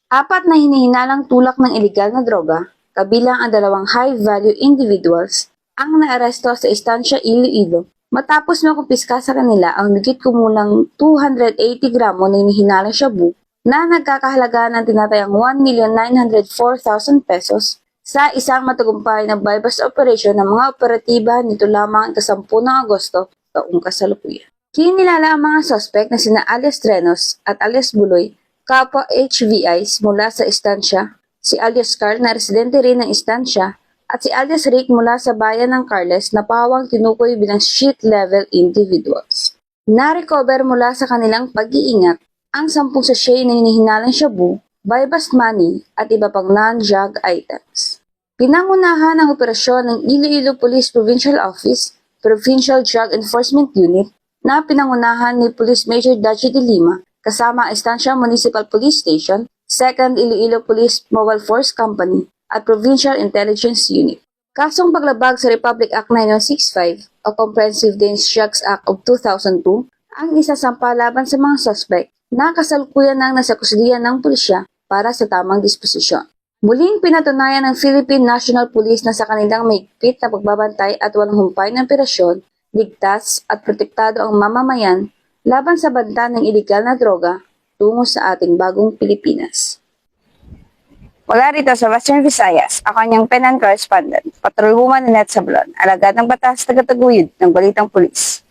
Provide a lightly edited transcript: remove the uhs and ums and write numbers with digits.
Apat na hinihinalang tulak ng ilegal na droga, kabilang ang dalawang high-value individuals, ang naaresto sa Estancia Iloilo matapos makumpiska sa kanila ang higit kumulang 280 gramo na hinihinalang shabu na nagkakahalaga ng tinatayang 1,904,000 pesos sa isang matagumpay na bypass operation ng mga operatiba nito lamang ika-10 ng Agosto taong kasalukuyan. Kinilala ang mga suspect na sina alias Trenos at alias Buloy, kapwa HVIs mula sa Estancia, si alias Carl na residente rin ng Estancia, at si alias Rick mula sa bayan ng Carles na pawang tinukoy bilang street-level individuals. Na-recover mula sa kanilang pag-iingat ang 10 sachet na hinihinalang shabu, bypass money at iba pang non-drug items. Pinangunahan ang operasyon ng Iloilo Police Provincial Office, Provincial Drug Enforcement Unit na pinangunahan ni Police Major Dachi de Lima kasama ang Estancia Municipal Police Station, 2nd Iloilo Police Mobile Force Company at Provincial Intelligence Unit. Kasong paglabag sa Republic Act 9165 o Comprehensive Dangerous Drugs Act of 2002 ang isasampa laban sa mga suspect na kasalukuyan ng nasa kusdiyan ng pulisya para sa tamang disposisyon. Muling pinatunayan ng Philippine National Police na sa kanilang mahigpit na pagbabantay at walang humpay na operasyon, ligtas at protektado ang mamamayan laban sa banta ng ilegal na droga tungo sa ating bagong Pilipinas. Mula rito sa Western Visayas, ako niyang PENAN correspondent, Patrolwoman Nanette Sablon, alagad ng batas tagataguyod ng Balitang Pulis.